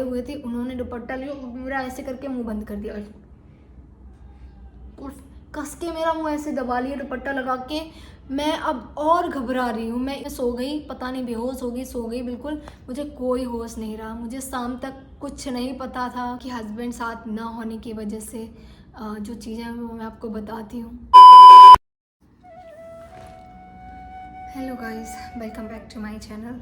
हुए थे, उन्होंने दुपट्टा लिया, मेरा ऐसे करके मुंह बंद कर दिया, कस के मेरा मुंह ऐसे दबा लिया दुपट्टा लगा के। मैं अब और घबरा रही हूँ, मैं सो गई, पता नहीं बेहोश हो गई, सो गई बिल्कुल, मुझे कोई होश नहीं रहा। मुझे शाम तक कुछ नहीं पता था कि हस्बैंड साथ ना होने की वजह से जो चीज़ें हैं वो मैं आपको बताती हूँ। Hello guys, welcome back to my channel.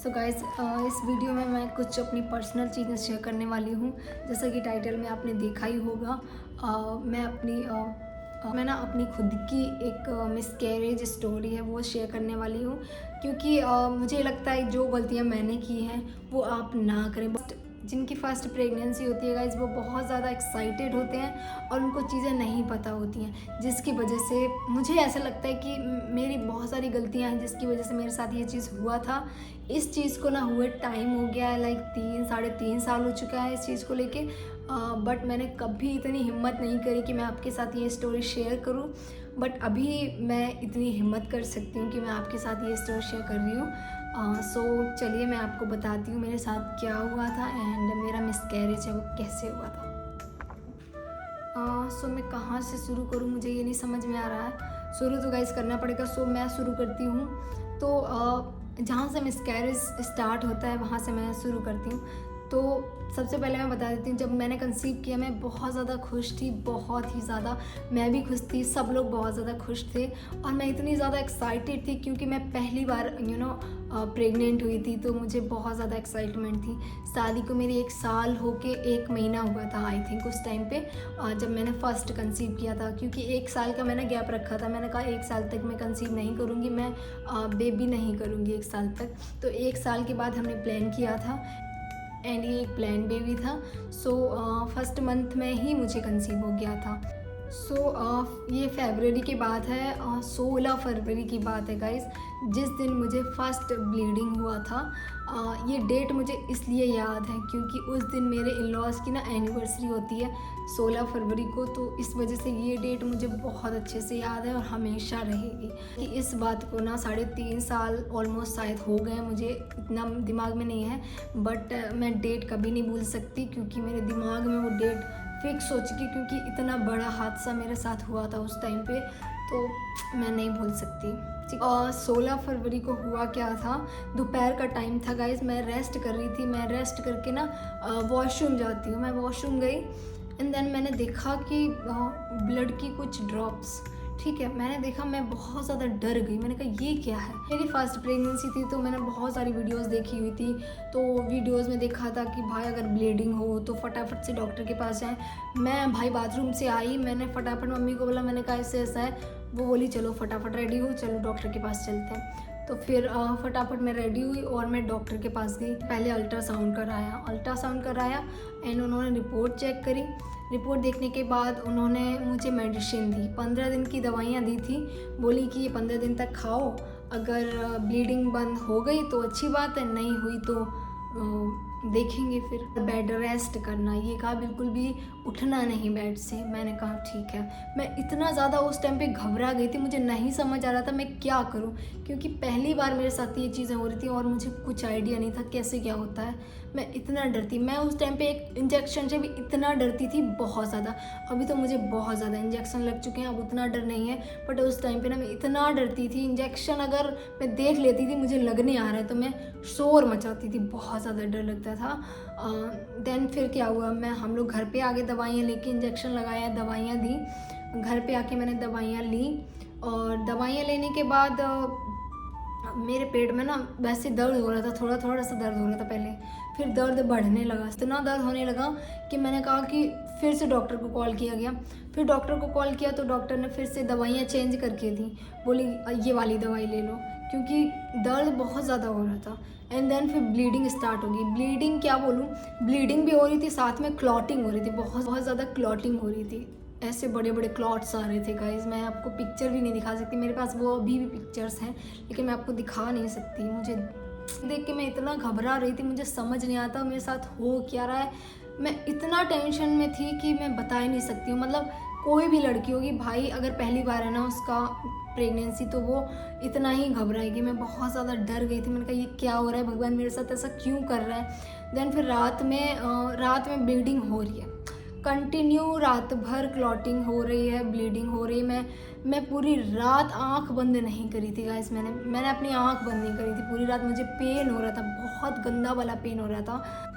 So guys, इस वीडियो में मैं कुछ अपनी पर्सनल चीज़ें शेयर करने वाली हूँ। जैसा कि टाइटल में आपने देखा ही होगा, मैं ना अपनी खुद की एक मिसकैरेज स्टोरी है वो शेयर करने वाली हूँ। क्योंकि मुझे लगता है जो गलतियाँ मैंने की हैं वो आप ना करें। बट जिनकी फ़र्स्ट प्रेगनेंसी होती है गाइस, वो बहुत ज़्यादा एक्साइटेड होते हैं और उनको चीज़ें नहीं पता होती हैं, जिसकी वजह से मुझे ऐसा लगता है कि मेरी बहुत सारी गलतियां हैं जिसकी वजह से मेरे साथ ये चीज़ हुआ था। इस चीज़ को ना हुए टाइम हो गया है, लाइक 3-3.5 साल हो चुका है इस चीज़ को लेके। बट मैंने कभी इतनी हिम्मत नहीं करी कि मैं आपके साथ ये स्टोरी शेयर करूं। बट अभी मैं इतनी हिम्मत कर सकती हूँ कि मैं आपके साथ ये स्टोरी शेयर कर रही हूँ। सो चलिए मैं आपको बताती हूँ मेरे साथ क्या हुआ था एंड मेरा मिसकैरेज है वो कैसे हुआ था। सो मैं कहाँ से शुरू करूँ, मुझे ये नहीं समझ में आ रहा है। शुरू तो गाइस करना पड़ेगा, सो मैं शुरू करती हूँ। तो जहाँ से मिसकैरेज स्टार्ट होता है वहाँ से मैं शुरू करती हूँ। तो सबसे पहले मैं बता देती हूँ, जब मैंने कंसीव किया मैं बहुत ज़्यादा खुश थी, बहुत ही ज़्यादा। मैं भी खुश थी, सब लोग बहुत ज़्यादा खुश थे और मैं इतनी ज़्यादा एक्साइटेड थी क्योंकि मैं पहली बार प्रेग्नेंट हुई थी, तो मुझे बहुत ज़्यादा एक्साइटमेंट थी। शादी को मेरी 1 साल होके 1 महीना हुआ था आई थिंक उस टाइम पे, जब मैंने फ़र्स्ट कंसीव किया था। क्योंकि 1 साल का मैंने गैप रखा था, मैंने कहा 1 साल तक मैं कंसीव नहीं करूँगी, मैं बेबी नहीं करूँगी 1 साल तक। तो 1 साल के बाद हमने प्लान किया था एंड ये एक प्लान बेबी था। सो फर्स्ट मंथ में ही मुझे कंसीव हो गया था। सो ये फरवरी की बात है, 16 फरवरी की बात है गाइस, जिस दिन मुझे फर्स्ट ब्लीडिंग हुआ था। ये डेट मुझे इसलिए याद है क्योंकि उस दिन मेरे इन-लॉज़ की ना एनिवर्सरी होती है 16 फरवरी को, तो इस वजह से ये डेट मुझे बहुत अच्छे से याद है और हमेशा रहेगी। कि इस बात को ना 3.5 साल ऑलमोस्ट शायद हो गए, मुझे इतना दिमाग में नहीं है, बट मैं डेट कभी नहीं भूल सकती क्योंकि मेरे दिमाग में वो डेट फिक्स हो चुकी, क्योंकि इतना बड़ा हादसा मेरे साथ हुआ था उस टाइम पे, तो मैं नहीं भूल सकती। 16 फरवरी को हुआ क्या था, दोपहर का टाइम था गाइज, मैं रेस्ट कर रही थी। मैं रेस्ट करके ना वॉशरूम जाती हूँ, मैं वॉशरूम गई एंड देन मैंने देखा कि ब्लड की कुछ ड्रॉप्स, ठीक है। मैंने देखा, मैं बहुत ज़्यादा डर गई, मैंने कहा ये क्या है। मेरी फर्स्ट प्रेगनेंसी थी तो मैंने बहुत सारी वीडियोस देखी हुई थी, तो वीडियोस में देखा था कि भाई अगर ब्लीडिंग हो तो फटाफट से डॉक्टर के पास जाएं। मैं भाई बाथरूम से आई, मैंने फटाफट मम्मी को बोला, मैंने कहा ऐसे ऐसा है। वो बोली चलो फटाफट रेडी हो, चलो डॉक्टर के पास चलते हैं। तो फिर फटाफट मैं रेडी हुई और मैं डॉक्टर के पास गई। पहले अल्ट्रासाउंड कराया एंड उन्होंने रिपोर्ट चेक करी। रिपोर्ट देखने के बाद उन्होंने मुझे मेडिसिन दी, 15 दिन की दवाइयाँ दी थी। बोली कि ये 15 दिन तक खाओ, अगर ब्लीडिंग बंद हो गई तो अच्छी बात है, नहीं हुई तो देखेंगे फिर। बेड रेस्ट करना, ये कहा बिल्कुल भी उठना नहीं बेड से। मैंने कहा ठीक है। मैं इतना ज़्यादा उस टाइम पे घबरा गई थी, मुझे नहीं समझ आ रहा था मैं क्या करूं, क्योंकि पहली बार मेरे साथ ये चीज़ें हो रही थी और मुझे कुछ आइडिया नहीं था कैसे क्या होता है। मैं इतना डरती, मैं उस टाइम पे एक इंजेक्शन से भी इतना डरती थी, बहुत ज़्यादा। अभी तो मुझे बहुत ज़्यादा इंजेक्शन लग चुके हैं, अब उतना डर नहीं है, बट उस टाइम पे ना मैं इतना डरती थी। इंजेक्शन अगर मैं देख लेती थी मुझे लगने आ रहा है तो मैं शोर मचाती थी, बहुत ज़्यादा डर लगता था। देन फिर क्या हुआ, हम लोग घर पे आ गए, दवाइयाँ लेके, इंजेक्शन लगाया, दवाइयाँ दी। घर पे आके मैंने दवाइयाँ ली और दवाइयाँ लेने के बाद मेरे पेट में ना वैसे दर्द हो रहा था, थोड़ा थोड़ा सा दर्द हो रहा था पहले, फिर दर्द बढ़ने लगा, इतना दर्द होने लगा कि मैंने कहा कि फिर से डॉक्टर को कॉल किया गया। फिर डॉक्टर को कॉल किया तो डॉक्टर ने फिर से दवाइयाँ चेंज करके दी, बोली ये वाली दवाई ले लो, क्योंकि दर्द बहुत ज़्यादा हो रहा था। एंड देन फिर ब्लीडिंग स्टार्ट हो गई। ब्लीडिंग क्या बोलूँ, ब्लीडिंग भी हो रही थी, साथ में क्लॉटिंग हो रही थी, बहुत बहुत ज़्यादा क्लॉटिंग हो रही थी। ऐसे बड़े बड़े क्लॉट्स आ रहे थे गाइज, मैं आपको पिक्चर भी नहीं दिखा सकती, मेरे पास वो अभी भी पिक्चर्स हैं लेकिन मैं आपको दिखा नहीं सकती। मुझे देख के मैं इतना घबरा रही थी, मुझे समझ नहीं आता मेरे साथ हो क्या रहा है। मैं इतना टेंशन में थी कि मैं बता ही नहीं सकती हूँ। मतलब कोई भी लड़की होगी भाई, अगर पहली बार है ना उसका प्रेगनेंसी, तो वो इतना ही घबराएगी। मैं बहुत ज़्यादा डर गई थी, मैंने कहा ये क्या हो रहा है, भगवान मेरे साथ ऐसा क्यों कर रहा है। देन फिर रात में ब्लीडिंग हो रही है, कंटिन्यू रात भर क्लॉटिंग हो रही है, ब्लीडिंग हो रही है। मैं पूरी रात आंख बंद नहीं करी थी गाइस, मैंने अपनी आंख बंद नहीं करी थी पूरी रात। मुझे पेन हो रहा था, बहुत गंदा वाला पेन हो रहा था।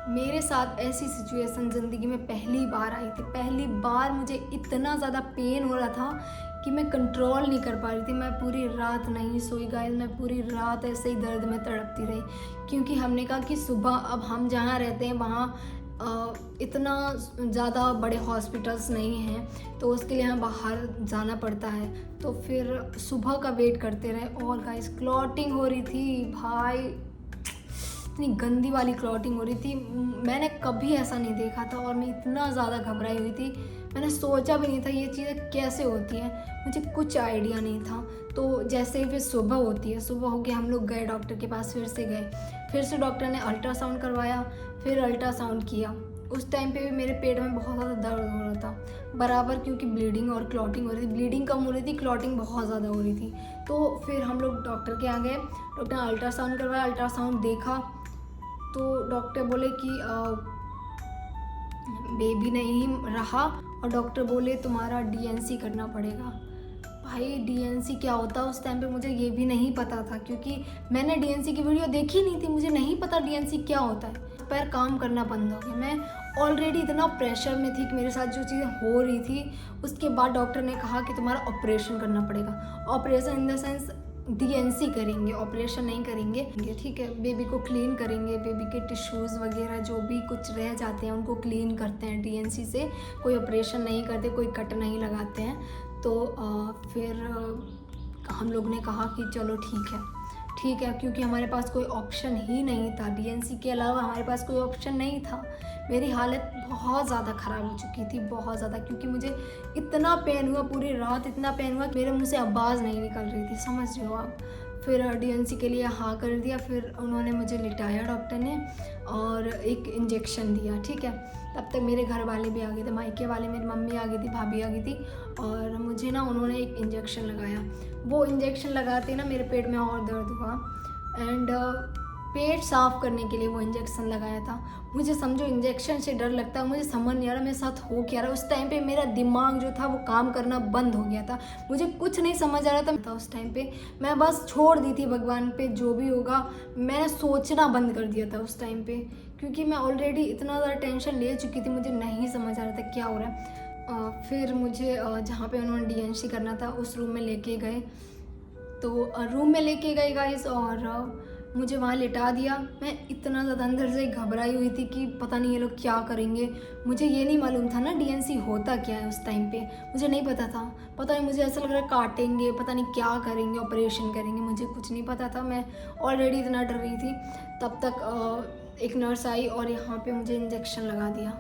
मेरे साथ ऐसी सिचुएशन ज़िंदगी में पहली बार आई थी। पहली बार मुझे इतना ज़्यादा पेन हो रहा था कि मैं कंट्रोल नहीं कर पा रही थी। मैं पूरी रात नहीं सोई गाइस, मैं पूरी रात ऐसे ही दर्द में तड़पती रही, क्योंकि हमने कहा कि सुबह, अब हम जहाँ रहते हैं वहाँ इतना ज़्यादा बड़े हॉस्पिटल्स नहीं हैं, तो उसके लिए हमें बाहर जाना पड़ता है। तो फिर सुबह का वेट करते रहे और गाइस क्लॉटिंग हो रही थी भाई, इतनी गंदी वाली क्लॉटिंग हो रही थी। मैंने कभी ऐसा नहीं देखा था और मैं इतना ज़्यादा घबराई हुई थी। मैंने सोचा भी नहीं था ये चीज़ें कैसे होती हैं, मुझे कुछ आइडिया नहीं था। तो जैसे ही फिर सुबह होती है, सुबह हो गया, हम लोग गए डॉक्टर के पास, फिर से डॉक्टर ने अल्ट्रासाउंड करवाया, फिर अल्ट्रासाउंड किया। उस टाइम पे भी मेरे पेट में बहुत ज़्यादा दर्द हो रहा था बराबर, क्योंकि ब्लीडिंग और क्लॉटिंग हो रही थी। ब्लीडिंग कम हो रही थी, क्लॉटिंग बहुत ज़्यादा हो रही थी। तो फिर हम लोग डॉक्टर के यहाँ गए, डॉक्टर ने अल्ट्रासाउंड करवाया, अल्ट्रासाउंड देखा तो डॉक्टर बोले कि बेबी नहीं रहा, और डॉक्टर बोले तुम्हारा डीएनसी करना पड़ेगा। भाई डीएनसी क्या होता है उस टाइम पे मुझे ये भी नहीं पता था, क्योंकि मैंने डीएनसी की वीडियो देखी नहीं थी, मुझे नहीं पता डीएनसी क्या होता है। पैर काम करना बंद हो गया, मैं ऑलरेडी इतना प्रेशर में थी कि मेरे साथ जो चीज़ें हो रही थी। उसके बाद डॉक्टर ने कहा कि तुम्हारा ऑपरेशन करना पड़ेगा। Operation in the sense DNC करेंगे, ऑपरेशन नहीं करेंगे, ठीक है। बेबी को क्लीन करेंगे, बेबी के टिश्यूज़ वगैरह जो भी कुछ रह जाते हैं उनको क्लीन करते हैं डीएनसी से, कोई ऑपरेशन नहीं करते, कोई कट नहीं लगाते हैं। तो फिर हम लोग ने कहा कि चलो ठीक है, क्योंकि हमारे पास कोई ऑप्शन ही नहीं था, डीएनसी के अलावा हमारे पास कोई ऑप्शन नहीं था। मेरी हालत बहुत ज़्यादा ख़राब हो चुकी थी, बहुत ज़्यादा, क्योंकि मुझे इतना पेन हुआ, पूरी रात इतना पेन हुआ कि मेरे मुँह से आवाज़ नहीं निकल रही थी, समझ रहे हो आप। फिर डीएनसी के लिए हाँ कर दिया, फिर उन्होंने मुझे लिटाया डॉक्टर ने और एक इंजेक्शन दिया, ठीक है। तब तक मेरे घर वाले भी आ गए थे, मायके वाले, मेरी मम्मी आ गई थी, भाभी आ गई थी, और मुझे ना उन्होंने एक इंजेक्शन लगाया। वो इंजेक्शन लगाते ना मेरे पेट में और दर्द हुआ, एंड पेट साफ़ करने के लिए वो इंजेक्शन लगाया था। मुझे समझो इंजेक्शन से डर लगता है, मुझे समझ नहीं आ रहा मेरे साथ हो क्या रहा। उस टाइम पे मेरा दिमाग जो था वो काम करना बंद हो गया था, मुझे कुछ नहीं समझ आ रहा था उस टाइम पे। मैं बस छोड़ दी थी भगवान पे, जो भी होगा। मैंने सोचना बंद कर दिया था उस टाइम पे, क्योंकि मैं ऑलरेडी इतना ज़्यादा टेंशन ले चुकी थी, मुझे नहीं समझ आ रहा था क्या हो रहा है। फिर मुझे जहाँ पे उन्होंने डीएनसी करना था उस रूम में लेके गए, तो रूम में लेके गए गाइस, और मुझे वहाँ लिटा दिया। मैं इतना ज़्यादा अंदर से घबराई हुई थी कि पता नहीं ये लोग क्या करेंगे। मुझे ये नहीं मालूम था ना डीएनसी होता क्या है, उस टाइम पे मुझे नहीं पता था। पता नहीं, मुझे ऐसा लग रहा है काटेंगे, पता नहीं क्या करेंगे, ऑपरेशन करेंगे, मुझे कुछ नहीं पता था। मैं ऑलरेडी इतना डर रही थी। तब तक एक नर्स आई और यहाँ पे मुझे इंजेक्शन लगा दिया,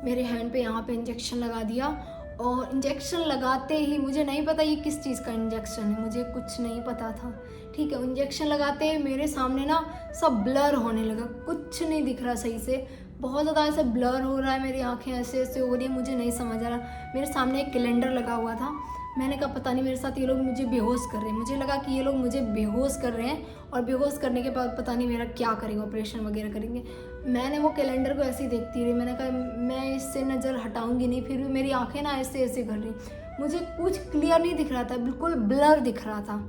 मेरे हैंड पे यहाँ पे इंजेक्शन लगा दिया। और इंजेक्शन लगाते ही, मुझे नहीं पता ये किस चीज़ का इंजेक्शन है, मुझे कुछ नहीं पता था, ठीक है। इंजेक्शन लगाते ही मेरे सामने ना सब ब्लर होने लगा, कुछ नहीं दिख रहा सही से, बहुत ज़्यादा ऐसे ब्लर हो रहा है, मेरी आंखें ऐसे ऐसे हो रही है, मुझे नहीं समझ आ रहा। मेरे सामने एक कैलेंडर लगा हुआ था, मैंने कहा पता नहीं मेरे साथ ये लोग मुझे बेहोश कर रहे हैं। मुझे लगा कि ये लोग मुझे बेहोश कर रहे हैं, और बेहोश करने के बाद पता नहीं मेरा क्या करेंगे, ऑपरेशन वगैरह करेंगे। मैंने वो कैलेंडर को ऐसे ही देखती रही, मैंने कहा मैं इससे नज़र हटाऊंगी नहीं, फिर भी मेरी आंखें ना ऐसे ऐसे कर रही, मुझे कुछ क्लियर नहीं दिख रहा था, बिल्कुल ब्लर दिख रहा था।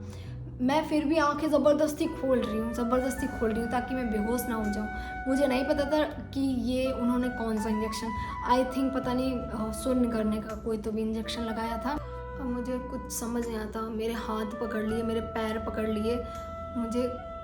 मैं फिर भी आंखें ज़बरदस्ती खोल रही हूँ ताकि मैं बेहोश ना हो जाऊँ। मुझे नहीं पता था कि ये उन्होंने कौन सा इंजेक्शन, आई थिंक पता नहीं सुन्न करने का कोई तो भी इंजेक्शन लगाया था। अब मुझे कुछ समझ नहीं आता, मेरे हाथ पकड़ लिए, मेरे पैर पकड़ लिए,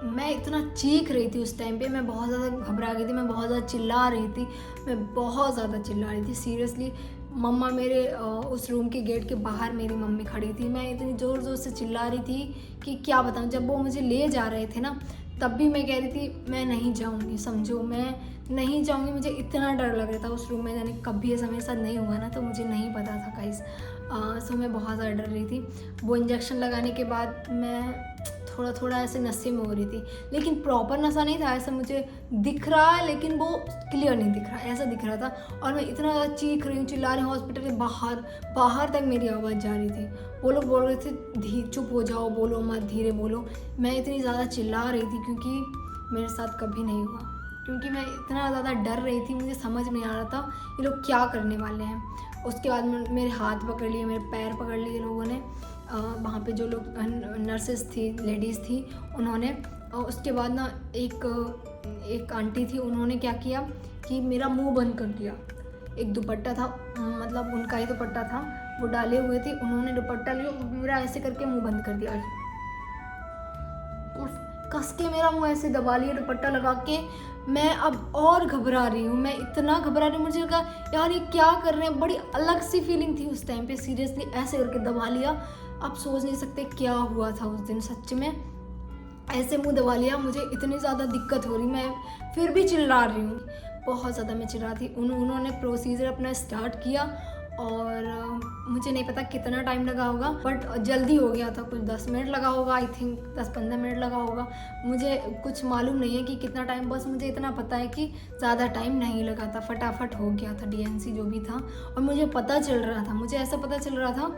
मैं इतना चीख रही थी उस टाइम पे, मैं बहुत ज़्यादा घबरा गई थी, मैं बहुत ज़्यादा चिल्ला रही थी, मैं बहुत ज़्यादा चिल्ला रही थी सीरियसली। मम्मा मेरे उस रूम के गेट के बाहर मेरी मम्मी खड़ी थी, मैं इतनी ज़ोर ज़ोर से चिल्ला रही थी कि क्या बताऊँ। जब वो मुझे ले जा रहे थे ना, तब भी मैं कह रही थी मैं नहीं जाऊँगी, समझो मैं नहीं जाऊँगी। मुझे इतना डर लग रहा था उस रूम में, यानी कभी ऐसा मेरे साथ नहीं हुआ ना, तो मुझे नहीं पता था गाइस। सो मैं बहुत ज़्यादा डर रही थी। वो इंजेक्शन लगाने के बाद मैं थोड़ा थोड़ा ऐसे नशे में हो रही थी, लेकिन प्रॉपर नशा नहीं था, ऐसा मुझे दिख रहा है लेकिन वो क्लियर नहीं दिख रहा, ऐसा दिख रहा था। और मैं इतना ज़्यादा चीख रही हूँ, चिल्ला रही हूँ, हॉस्पिटल के बाहर तक मेरी आवाज़ जा रही थी। वो लोग बोल रहे थे चुप हो जाओ, बोलो मत, धीरे बोलो। मैं इतनी ज़्यादा चिल्ला रही थी क्योंकि मेरे साथ कभी नहीं हुआ, क्योंकि मैं इतना ज़्यादा डर रही थी, मुझे समझ में आ रहा था ये लोग क्या करने वाले हैं। उसके बाद मेरे हाथ पकड़ लिए, मेरे पैर पकड़ लिए लोगों ने, वहाँ पे जो लोग नर्सेस थी, लेडीज़ थी, उन्होंने। और उसके बाद ना एक आंटी थी, उन्होंने क्या किया कि मेरा मुंह बंद कर दिया। एक दुपट्टा था, मतलब उनका ही दुपट्टा था, वो डाले हुए थे, उन्होंने दुपट्टा लिया और मेरा ऐसे करके मुंह बंद कर दिया, कस के मेरा मुंह ऐसे दबा लिया दुपट्टा लगा के। मैं अब और घबरा रही हूँ, मैं इतना घबरा रही हूँ, मुझे लगा यार ये क्या कर रहे हैं। बड़ी अलग सी फीलिंग थी उस टाइम पे, सीरियसली ऐसे करके दबा लिया। आप सोच नहीं सकते क्या हुआ था उस दिन, सच में ऐसे मुंह दबा लिया। मुझे इतनी ज़्यादा दिक्कत हो रही, मैं फिर भी चिल्ला रही हूँ, बहुत ज़्यादा मैं चिल्ला थी। उन्होंने प्रोसीजर अपना स्टार्ट किया और मुझे नहीं पता कितना टाइम लगा होगा, बट जल्दी हो गया था। कुछ 10 मिनट लगा होगा, आई थिंक 10-15 मिनट लगा होगा, मुझे कुछ मालूम नहीं है कि कितना टाइम। बस मुझे इतना पता है कि ज़्यादा टाइम नहीं लगा था, फटाफट हो गया था DNC जो भी था। और मुझे पता चल रहा था, मुझे ऐसा पता चल रहा था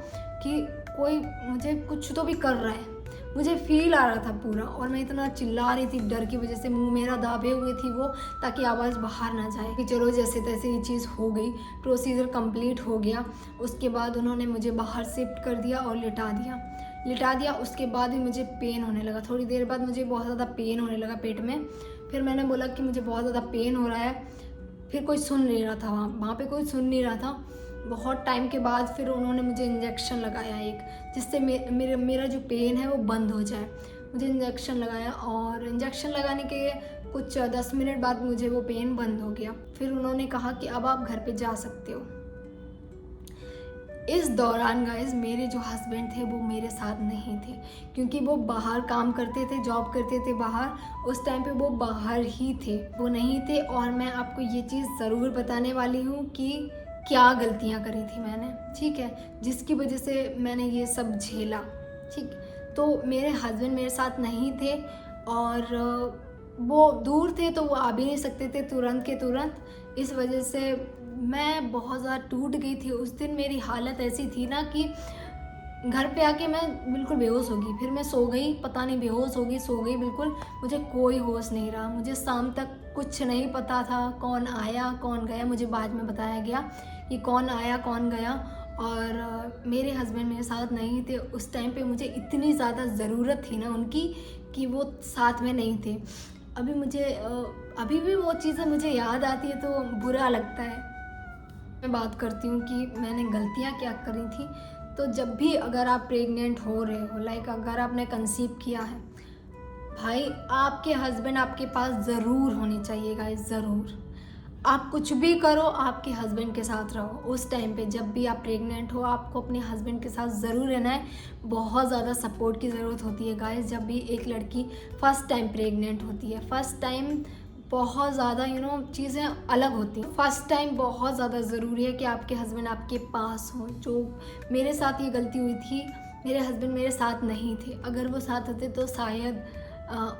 कि कोई मुझे कुछ तो भी कर रहा है, मुझे फील आ रहा था पूरा। और मैं इतना चिल्ला रही थी डर की वजह से, मुंह मेरा दाबे हुए थी वो, ताकि आवाज़ बाहर ना जाए। कि चलो जैसे तैसे ये चीज़ हो गई, प्रोसीजर कंप्लीट हो गया। उसके बाद उन्होंने मुझे बाहर शिफ्ट कर दिया और लिटा दिया। उसके बाद भी मुझे पेन होने लगा, थोड़ी देर बाद मुझे बहुत ज़्यादा पेन होने लगा पेट में। फिर मैंने बोला कि मुझे बहुत ज़्यादा पेन हो रहा है, फिर कोई सुन नहीं रहा था, वहाँ पे कोई सुन नहीं रहा था। बहुत टाइम के बाद फिर उन्होंने मुझे इंजेक्शन लगाया एक, जिससे मेरा जो पेन है वो बंद हो जाए। मुझे इंजेक्शन लगाया और इंजेक्शन लगाने के कुछ 10 मिनट बाद मुझे वो पेन बंद हो गया। फिर उन्होंने कहा कि अब आप घर पे जा सकते हो। इस दौरान गाइस मेरे जो हस्बैंड थे वो मेरे साथ नहीं थे, क्योंकि वो बाहर काम करते थे, जॉब करते थे बाहर। उस टाइम पे वो बाहर ही थे, वो नहीं थे। और मैं आपको ये चीज़ ज़रूर बताने वाली हूँ कि क्या गलतियाँ करी थी मैंने, ठीक है, जिसकी वजह से मैंने ये सब झेला, ठीक। तो मेरे हस्बैंड मेरे साथ नहीं थे और वो दूर थे, तो वो आ भी नहीं सकते थे तुरंत के तुरंत। इस वजह से मैं बहुत ज़्यादा टूट गई थी उस दिन। मेरी हालत ऐसी थी ना कि घर पे आके मैं बिल्कुल बेहोश हो गई। फिर मैं सो गई, पता नहीं बेहोश हो गई, सो गई बिल्कुल, मुझे कोई होश नहीं रहा। मुझे शाम तक कुछ नहीं पता था, कौन आया कौन गया। मुझे बाद में बताया गया कि कौन आया कौन गया। और मेरे हस्बैंड मेरे साथ नहीं थे उस टाइम पे। मुझे इतनी ज़्यादा ज़रूरत थी ना उनकी कि वो साथ में नहीं थे। अभी भी वो चीज़ें मुझे याद आती है तो बुरा लगता है। मैं बात करती हूँ कि मैंने गलतियाँ क्या करी थी। तो जब भी अगर आप प्रेग्नेंट हो रहे हो, लाइक अगर आपने कंसीव किया है, भाई आपके हस्बैंड आपके पास ज़रूर होने चाहिए गाइस, ज़रूर। आप कुछ भी करो, आपके हस्बैंड के साथ रहो। उस टाइम पे जब भी आप प्रेग्नेंट हो, आपको अपने हस्बैंड के साथ ज़रूर रहना है। बहुत ज़्यादा सपोर्ट की ज़रूरत होती है गाइस जब भी एक लड़की फ़र्स्ट टाइम प्रेग्नेंट होती है। फ़र्स्ट टाइम बहुत ज़्यादा चीज़ें अलग होती हैं। फ़र्स्ट टाइम बहुत ज़्यादा ज़रूरी है कि आपके हस्बैंड आपके पास हों। जो मेरे साथ ये गलती हुई थी, मेरे हस्बैंड मेरे साथ नहीं थे। अगर वो साथ होते तो शायद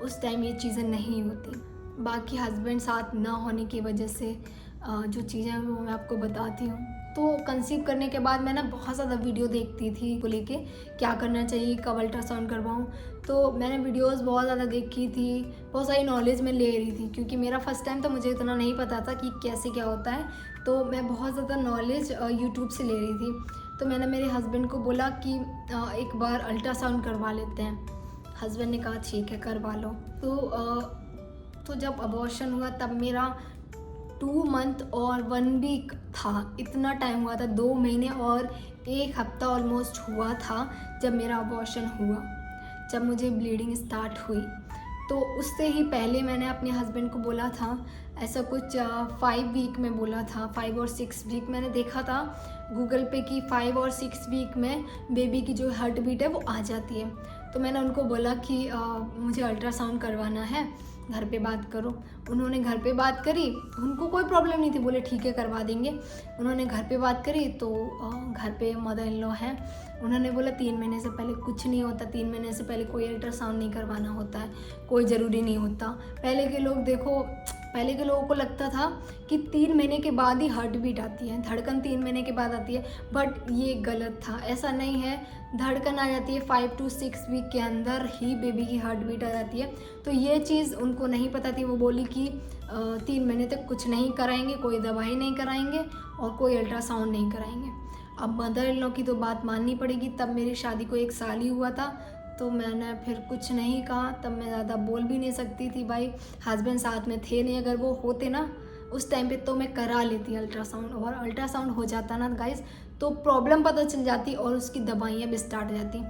उस टाइम ये चीज़ें नहीं होती। बाकी हस्बैंड साथ ना होने की वजह से जो चीज़ें हैं वो मैं आपको बताती हूँ। तो कंसीव करने के बाद मैं ना बहुत ज़्यादा वीडियो देखती थी को लेके, क्या करना चाहिए, कब अल्ट्रासाउंड करवाऊँ। तो मैंने वीडियोस बहुत ज़्यादा देखी थी, बहुत सारी नॉलेज मैं ले रही थी, क्योंकि मेरा फर्स्ट टाइम था, मुझे इतना नहीं पता था कि कैसे क्या होता है। तो मैं बहुत ज़्यादा नॉलेज यूट्यूब से ले रही थी। तो मैंने मेरे हस्बैंड को बोला कि एक बार अल्ट्रासाउंड करवा लेते हैं। हस्बैंड ने कहा ठीक है करवा लो। तो जब अबॉर्शन हुआ तब मेरा 2 मंथ और 1 वीक था, इतना टाइम हुआ था। 2 महीने और 1 हफ्ता ऑलमोस्ट हुआ था जब मेरा अबॉर्शन हुआ, जब मुझे ब्लीडिंग स्टार्ट हुई। तो उससे ही पहले मैंने अपने हस्बैंड को बोला था, ऐसा कुछ 5 वीक में बोला था, 5 और 6 वीक मैंने देखा था गूगल पे कि 5 और 6 वीक में बेबी की जो हार्ट बीट है वो आ जाती है। तो मैंने उनको बोला कि मुझे अल्ट्रासाउंड करवाना है, घर पे बात करो। उन्होंने घर पे बात करी, उनको कोई प्रॉब्लम नहीं थी, बोले ठीक है करवा देंगे। उन्होंने घर पे बात करी तो घर पे मदर इन लॉ हैं, उन्होंने बोला 3 महीने से पहले कुछ नहीं होता, 3 महीने से पहले कोई अल्ट्रासाउंड नहीं करवाना होता है, कोई ज़रूरी नहीं होता। पहले के लोग देखो पहले के लोगों को लगता था कि 3 महीने के बाद ही हार्ट बीट आती है, धड़कन 3 महीने के बाद आती है, बट ये गलत था। ऐसा नहीं है, धड़कन आ जाती है 5 to 6 वीक के अंदर ही बेबी की हार्ट बीट आ जाती है। तो ये चीज़ उनको नहीं पता थी। वो बोली कि 3 महीने तक कुछ नहीं कराएंगे, कोई दवाई नहीं कराएंगे और कोई अल्ट्रासाउंड नहीं कराएंगे। अब मदर इन लॉ की तो बात माननी पड़ेगी। तब मेरी शादी को 1 साल ही हुआ था, तो मैंने फिर कुछ नहीं कहा। तब मैं ज़्यादा बोल भी नहीं सकती थी, भाई हस्बैंड साथ में थे नहीं। अगर वो होते ना उस टाइम पे तो मैं करा लेती अल्ट्रासाउंड, और अल्ट्रासाउंड हो जाता ना गाइस तो प्रॉब्लम पता चल जाती और उसकी दवाइयाँ भी स्टार्ट हो जाती।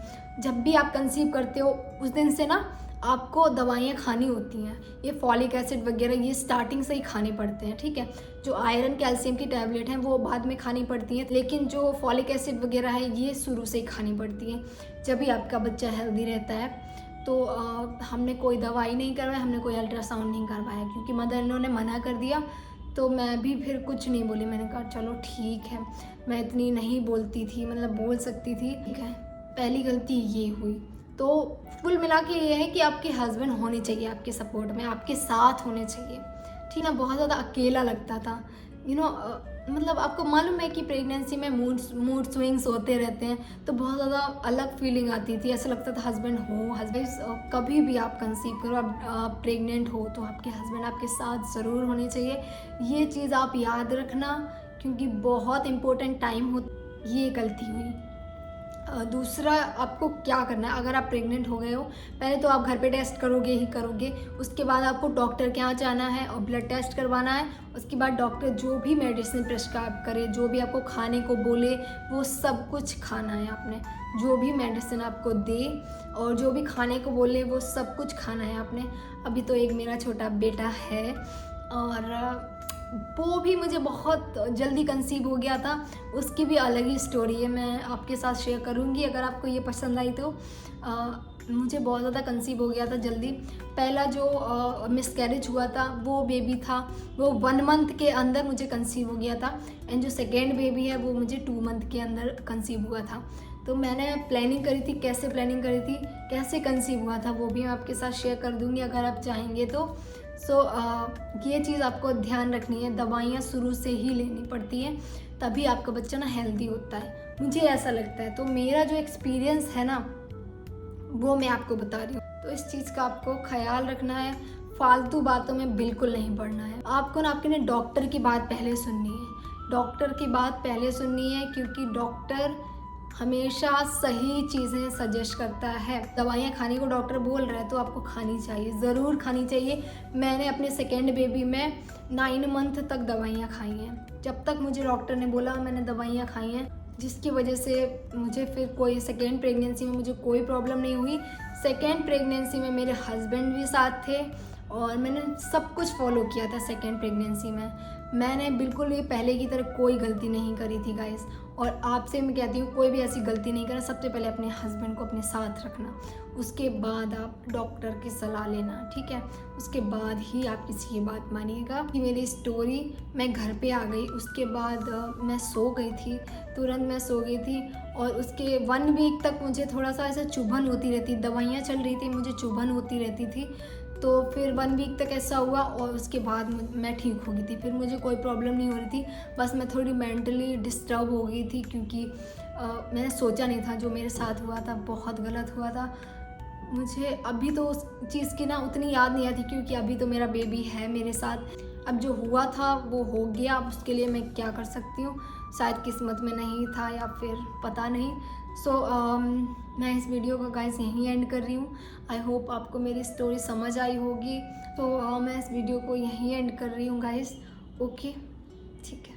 जब भी आप कंसीव करते हो उस दिन से ना आपको दवाइयाँ खानी होती हैं। ये फॉलिक एसिड वगैरह ये स्टार्टिंग से ही खाने पड़ते हैं, ठीक है। जो आयरन कैल्शियम की टैबलेट हैं वो बाद में खानी पड़ती हैं, लेकिन जो फॉलिक एसिड वगैरह है ये शुरू से ही खानी पड़ती हैं जब भी आपका बच्चा हेल्दी रहता है। तो हमने कोई दवाई नहीं करवाई, हमने कोई अल्ट्रासाउंड नहीं करवाया, क्योंकि मदर इन लॉ ने मना कर दिया। तो मैं भी फिर कुछ नहीं बोली, मैंने कहा चलो ठीक है। मैं इतनी नहीं बोलती थी, मतलब बोल सकती थी, ठीक है। पहली गलती ये हुई। तो कुल मिला के ये है कि आपके हस्बैंड होने चाहिए आपके सपोर्ट में, आपके साथ होने चाहिए, ठीक है। बहुत ज़्यादा अकेला लगता था, मतलब आपको मालूम है कि प्रेगनेंसी में मूड स्विंग्स होते रहते हैं, तो बहुत ज़्यादा अलग फीलिंग आती थी। ऐसा लगता था हस्बैंड कभी भी आप कंसीव करो, आप प्रेग्नेंट हो तो आपके हस्बैंड आपके साथ ज़रूर होने चाहिए। ये चीज़ आप याद रखना, क्योंकि बहुत इम्पोर्टेंट टाइम हो। ये गलती हुई। दूसरा आपको क्या करना है, अगर आप प्रेग्नेंट हो गए हो, पहले तो आप घर पे टेस्ट करोगे ही करोगे। उसके बाद आपको डॉक्टर के यहाँ जाना है और ब्लड टेस्ट करवाना है। उसके बाद डॉक्टर जो भी मेडिसिन प्रिस्क्राइब करे, जो भी आपको खाने को बोले, वो सब कुछ खाना है आपने। जो भी मेडिसिन आपको दे और जो भी खाने को बोले वो सब कुछ खाना है आपने। अभी तो एक मेरा छोटा बेटा है और वो भी मुझे बहुत जल्दी कंसीव हो गया था। उसकी भी अलग ही स्टोरी है, मैं आपके साथ शेयर करूँगी अगर आपको ये पसंद आई तो। मुझे बहुत ज़्यादा कंसीव हो गया था जल्दी। पहला जो मिसकैरेज हुआ था वो बेबी था, वो 1 मंथ के अंदर मुझे कंसीव हो गया था। एंड जो सेकेंड बेबी है वो मुझे 2 मंथ के अंदर कंसीव हुआ था। तो मैंने प्लानिंग करी थी, कैसे प्लानिंग करी थी, कैसे कंसीव हुआ था, वो भी मैं आपके साथ शेयर कर दूँगी अगर आप चाहेंगे तो। ये चीज़ आपको ध्यान रखनी है, दवाइयाँ शुरू से ही लेनी पड़ती हैं, तभी आपका बच्चा ना हेल्दी होता है, मुझे ऐसा लगता है। तो मेरा जो एक्सपीरियंस है ना वो मैं आपको बता रही हूँ। तो इस चीज़ का आपको ख्याल रखना है, फालतू बातों में बिल्कुल नहीं पड़ना है। आपको ना आपके डॉक्टर की बात पहले सुननी है, डॉक्टर की बात पहले सुननी है, क्योंकि डॉक्टर हमेशा सही चीज़ें सजेस्ट करता है। दवाइयाँ खाने को डॉक्टर बोल रहा है तो आपको खानी चाहिए, ज़रूर खानी चाहिए। मैंने अपने सेकेंड बेबी में 9 मंथ तक दवाइयाँ खाई हैं। जब तक मुझे डॉक्टर ने बोला मैंने दवाइयाँ खाई हैं, जिसकी वजह से मुझे फिर कोई सेकेंड प्रेगनेंसी में मुझे कोई प्रॉब्लम नहीं हुई। सेकेंड प्रेगनेंसी में मेरे हस्बैंड भी साथ थे और मैंने सब कुछ फॉलो किया था। सेकेंड प्रेगनेंसी में मैंने बिल्कुल भी पहले की तरह कोई गलती नहीं करी थी गाइस। और आपसे मैं कहती हूँ कोई भी ऐसी गलती नहीं करना। सबसे पहले अपने हस्बैंड को अपने साथ रखना, उसके बाद आप डॉक्टर की सलाह लेना, ठीक है। उसके बाद ही आप किसी की बात मानिएगा। कि मेरी स्टोरी, मैं घर पे आ गई, उसके बाद मैं सो गई थी, तुरंत मैं सो गई थी। और उसके 1 वीक तक मुझे थोड़ा सा ऐसा चुभन होती रहती, दवाइयाँ चल रही थी, मुझे चुभन होती रहती थी। तो फिर 1 वीक तक ऐसा हुआ और उसके बाद मैं ठीक हो गई थी। फिर मुझे कोई प्रॉब्लम नहीं हो रही थी, बस मैं थोड़ी मेंटली डिस्टर्ब हो गई थी, क्योंकि मैंने सोचा नहीं था जो मेरे साथ हुआ था, बहुत गलत हुआ था। मुझे अभी तो उस चीज़ की ना उतनी याद नहीं आती, क्योंकि अभी तो मेरा बेबी है मेरे साथ। अब जो हुआ था वो हो गया, अब उसके लिए मैं क्या कर सकती हूँ, शायद किस्मत में नहीं था या फिर पता नहीं। मैं इस वीडियो को गाइस यहीं एंड कर रही हूँ। आई होप आपको मेरी स्टोरी समझ आई होगी। तो मैं इस वीडियो को यहीं एंड कर रही हूँ गाइस। ओके, ठीक है।